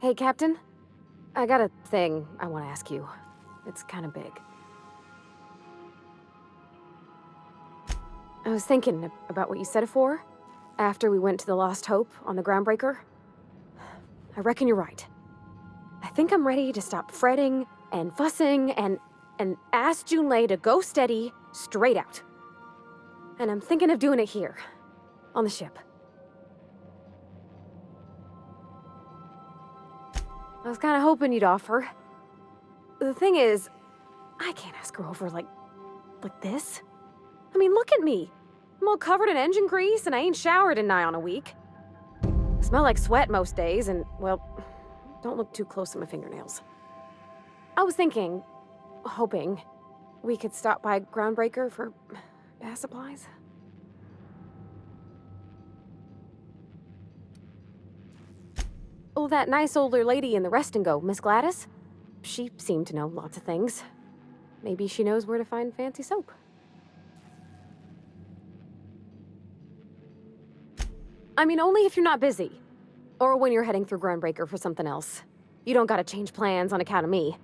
Hey, Captain. I got a thing I want to ask you. It's kind of big. I was thinking about what you said before, after we went to the Lost Hope on the Groundbreaker. I reckon you're right. I think I'm ready to stop fretting and fussing and ask Junlei to go steady, straight out. And I'm thinking of doing it here, on the ship. I was kind of hoping you'd offer. The thing is, I can't ask her over like this. I mean, look at me. I'm all covered in engine grease and I ain't showered in nigh on a week. I smell like sweat most days and, well, don't look too close at my fingernails. I was thinking, hoping, we could stop by Groundbreaker for bath supplies. Oh, that nice older lady in the rest and go, Miss Gladys? She seemed to know lots of things. Maybe she knows where to find fancy soap. I mean, only if you're not busy. Or when you're heading through Groundbreaker for something else. You don't gotta change plans on account of me.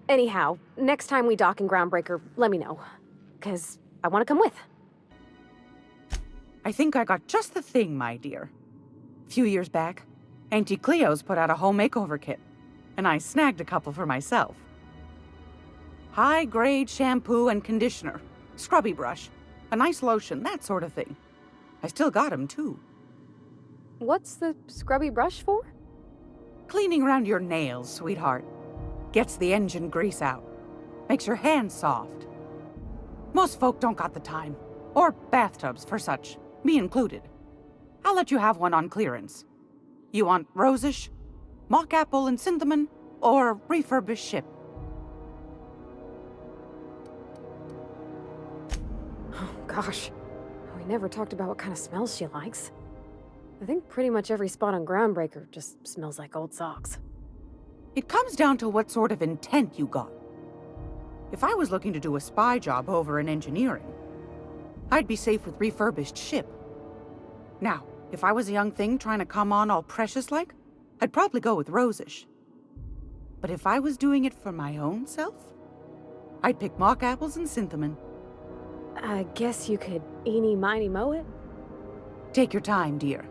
Anyhow, next time we dock in Groundbreaker, let me know. 'Cause I want to come with. I think I got just the thing, my dear. A few years back, Auntie Cleo's put out a home makeover kit, and I snagged a couple for myself. High-grade shampoo and conditioner, scrubby brush, a nice lotion, that sort of thing. I still got 'em, too. What's the scrubby brush for? Cleaning around your nails, sweetheart. Gets the engine grease out. Makes your hands soft. Most folk don't got the time. Or bathtubs for such, me included. I'll let you have one on clearance. You want rosish, mock apple and cinnamon, or refurbished ship? Oh, gosh. We never talked about what kind of smells she likes. I think pretty much every spot on Groundbreaker just smells like old socks. It comes down to what sort of intent you got. If I was looking to do a spy job over in engineering, I'd be safe with refurbished ship. Now, if I was a young thing trying to come on all precious-like, I'd probably go with rosish. But if I was doing it for my own self, I'd pick mock apples and cinnamon. I guess you could eeny-miny mow it? Take your time, dear.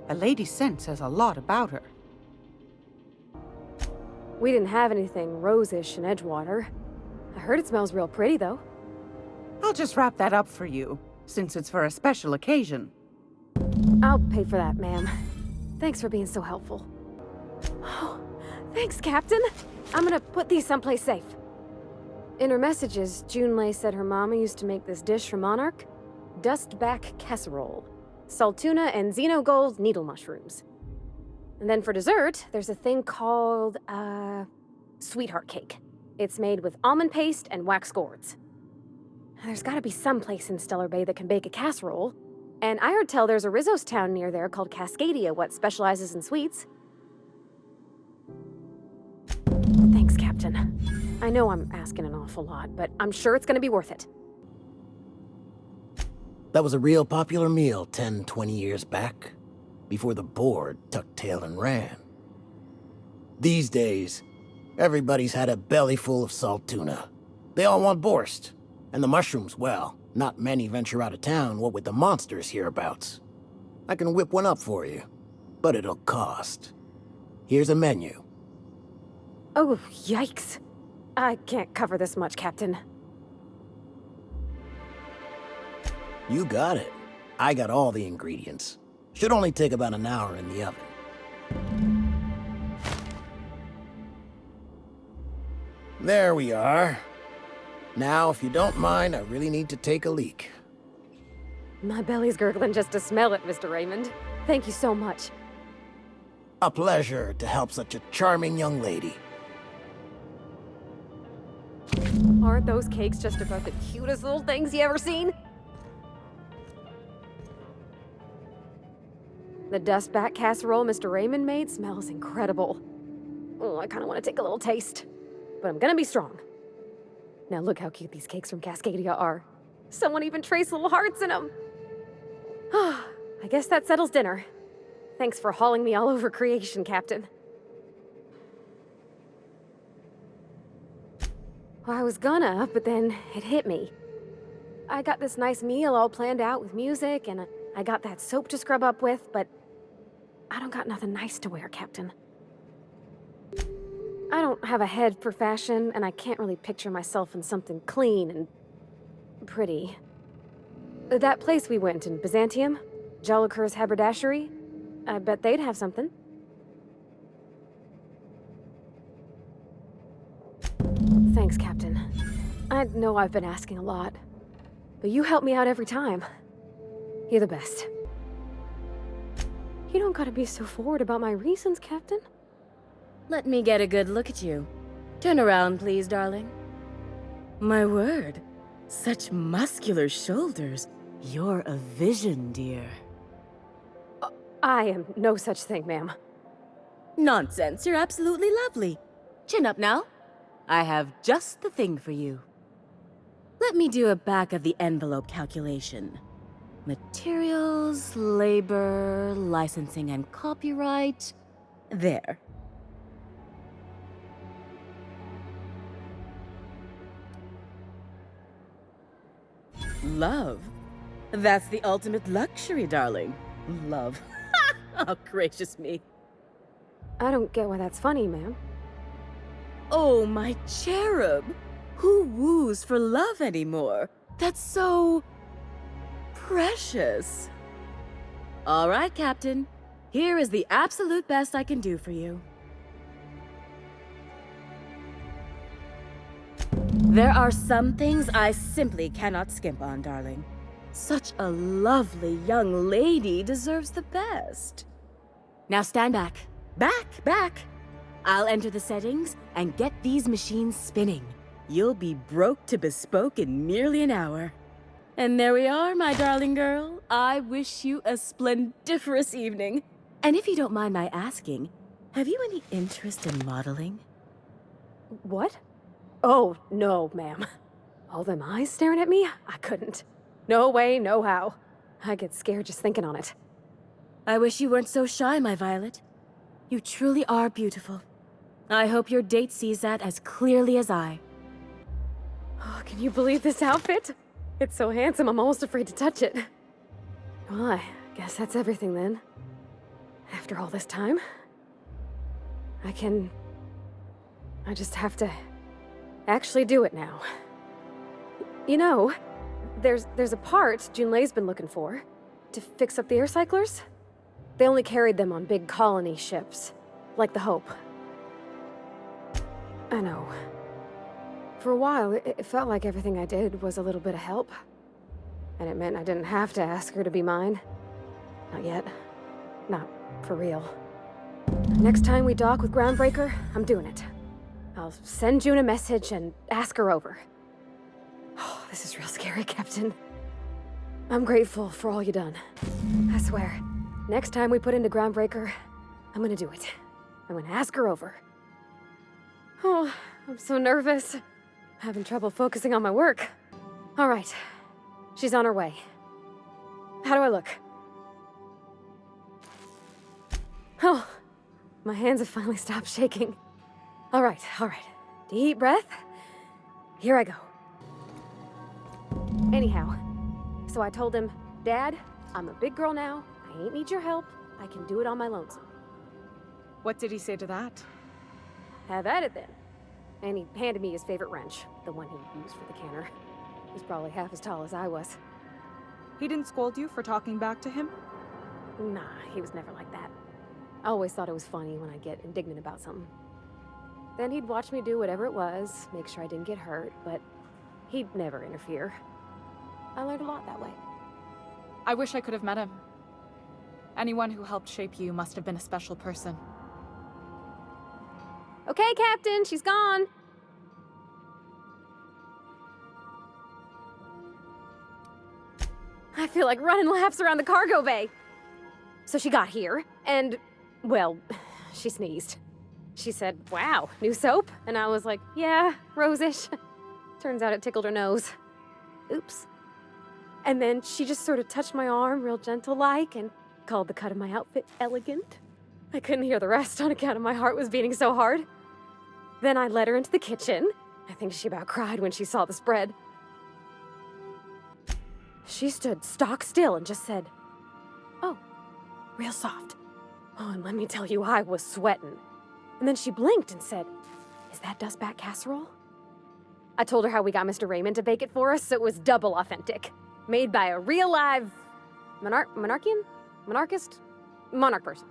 A lady's scent says a lot about her. We didn't have anything rosish in Edgewater. I heard it smells real pretty, though. I'll just wrap that up for you, since it's for a special occasion. I'll pay for that, ma'am. Thanks for being so helpful. Oh, thanks, Captain. I'm gonna put these someplace safe. In her messages, Junlei said her mama used to make this dish for Monarch. Dustback casserole. Saltuna and Xenogold needle mushrooms. And then for dessert, there's a thing called, sweetheart cake. It's made with almond paste and wax gourds. There's gotta be some place in Stellar Bay that can bake a casserole. And I heard tell there's a Rizzo's town near there called Cascadia what specializes in sweets. Thanks, Captain. I know I'm asking an awful lot, but I'm sure it's gonna be worth it. That was a real popular meal 10, 20 years back, before the board tucked tail and ran. These days, everybody's had a belly full of salt tuna. They all want borscht. And the mushrooms, well, not many venture out of town, what with the monsters hereabouts. I can whip one up for you, but it'll cost. Here's a menu. Oh, yikes. I can't cover this much, Captain. You got it. I got all the ingredients. Should only take about an hour in the oven. There we are. Now, if you don't mind, I really need to take a leak. My belly's gurgling just to smell it, Mr. Raymond. Thank you so much. A pleasure to help such a charming young lady. Aren't those cakes just about the cutest little things you ever seen? The dustback casserole Mr. Raymond made smells incredible. Oh, I kind of want to take a little taste. But I'm gonna be strong. Now look how cute these cakes from Cascadia are. Someone even traced little hearts in them. I guess that settles dinner. Thanks for hauling me all over creation, Captain. Well, I was gonna, but then it hit me. I got this nice meal all planned out with music, and I got that soap to scrub up with, but I don't got nothing nice to wear, Captain. I don't have a head for fashion, and I can't really picture myself in something clean and pretty. That place we went in Byzantium, Jolicoeur's haberdashery, I bet they'd have something. Thanks, Captain. I know I've been asking a lot, but you help me out every time. You're the best. You don't gotta be so forward about my reasons, Captain. Let me get a good look at you. Turn around, please, darling. My word. Such muscular shoulders. You're a vision, dear. I am no such thing, ma'am. Nonsense, you're absolutely lovely. Chin up now. I have just the thing for you. Let me do a back-of-the-envelope calculation. Materials, labor, licensing and copyright. There. Love? That's the ultimate luxury, darling. Love. Oh, gracious me. I don't get why that's funny, ma'am. Oh, my cherub. Who woos for love anymore? That's so... precious. All right, Captain. Here is the absolute best I can do for you. There are some things I simply cannot skimp on, darling. Such a lovely young lady deserves the best. Now stand back. Back! I'll enter the settings and get these machines spinning. You'll be broke to bespoke in merely an hour. And there we are, my darling girl. I wish you a splendiferous evening. And if you don't mind my asking, have you any interest in modeling? What? Oh, no, ma'am. All them eyes staring at me? I couldn't. No way, no how. I get scared just thinking on it. I wish you weren't so shy, my Violet. You truly are beautiful. I hope your date sees that as clearly as I. Oh, can you believe this outfit? It's so handsome, I'm almost afraid to touch it. Well, I guess that's everything then. After all this time, I just have to actually do it now. You know, there's a part Junlei's been looking for to fix up the air cyclers. They only carried them on big colony ships, like the Hope. I know. For a while, it felt like everything I did was a little bit of help. And it meant I didn't have to ask her to be mine. Not yet. Not for real. Next time we dock with Groundbreaker, I'm doing it. I'll send June a message and ask her over. Oh, this is real scary, Captain. I'm grateful for all you done. I swear, next time we put into Groundbreaker, I'm gonna do it. I'm gonna ask her over. Oh, I'm so nervous. Having trouble focusing on my work. All right, she's on her way. How do I look? Oh, my hands have finally stopped shaking. All right. Deep breath. Here I go. Anyhow, so I told him, Dad, I'm a big girl now. I ain't need your help. I can do it on my lonesome. What did he say to that? Have at it then. And he handed me his favorite wrench, the one he used for the canner. He's probably half as tall as I was. He didn't scold you for talking back to him? Nah, he was never like that. I always thought it was funny when I get indignant about something. Then he'd watch me do whatever it was, make sure I didn't get hurt, but he'd never interfere. I learned a lot that way. I wish I could have met him. Anyone who helped shape you must have been a special person. Okay, Captain, she's gone. I feel like running laps around the cargo bay. So she got here, and, well, she sneezed. She said, wow, new soap? And I was like, yeah, rose-ish. Turns out it tickled her nose. Oops. And then she just sort of touched my arm real gentle-like and called the cut of my outfit elegant. I couldn't hear the rest on account of my heart was beating so hard. Then I led her into the kitchen, I think she about cried when she saw the spread. She stood stock still and just said, "Oh, real soft." Oh, and let me tell you, I was sweating. And then she blinked and said, "Is that dustback casserole?" I told her how we got Mr. Raymond to bake it for us, so it was double authentic. Made by a real live monarch person.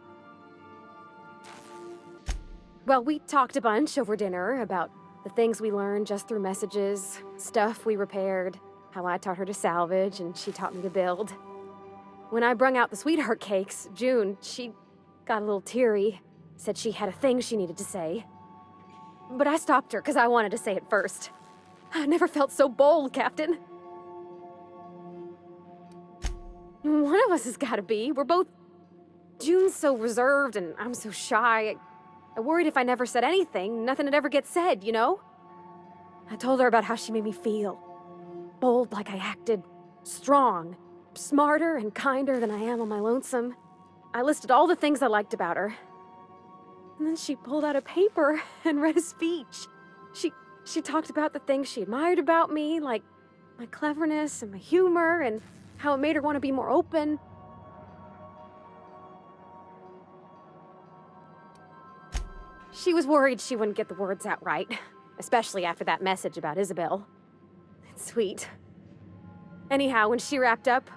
Well, we talked a bunch over dinner about the things we learned just through messages, stuff we repaired, how I taught her to salvage and she taught me to build. When I brung out the sweetheart cakes, June, she got a little teary, said she had a thing she needed to say. But I stopped her because I wanted to say it first. I never felt so bold, Captain. One of us has got to be. We're both... June's so reserved and I'm so shy. I worried if I never said anything, nothing would ever get said, you know? I told her about how she made me feel. Bold like I acted, strong, smarter and kinder than I am on my lonesome. I listed all the things I liked about her. And then she pulled out a paper and read a speech. She talked about the things she admired about me, like my cleverness and my humor, and how it made her want to be more open. She was worried she wouldn't get the words out right, especially after that message about Isabel. It's sweet. Anyhow, when she wrapped up,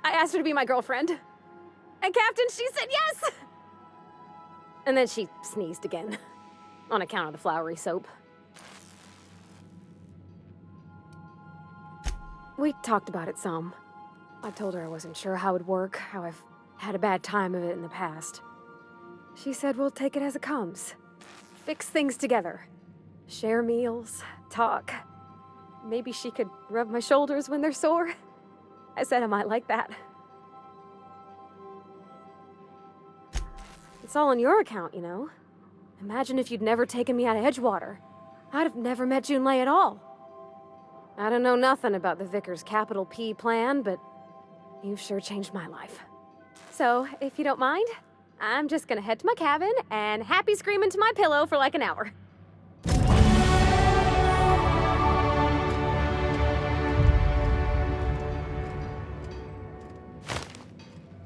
I asked her to be my girlfriend. And Captain, she said yes! And then she sneezed again, on account of the flowery soap. We talked about it some. I told her I wasn't sure how it'd work, how I've had a bad time of it in the past. She said we'll take it as it comes. Fix things together. Share meals, talk. Maybe she could rub my shoulders when they're sore. I said I might like that. It's all on your account, you know. Imagine if you'd never taken me out of Edgewater. I'd have never met Junlei at all. I don't know nothing about the Vickers capital P plan, but you've sure changed my life. So, if you don't mind, I'm just gonna head to my cabin and happy scream into my pillow for like an hour.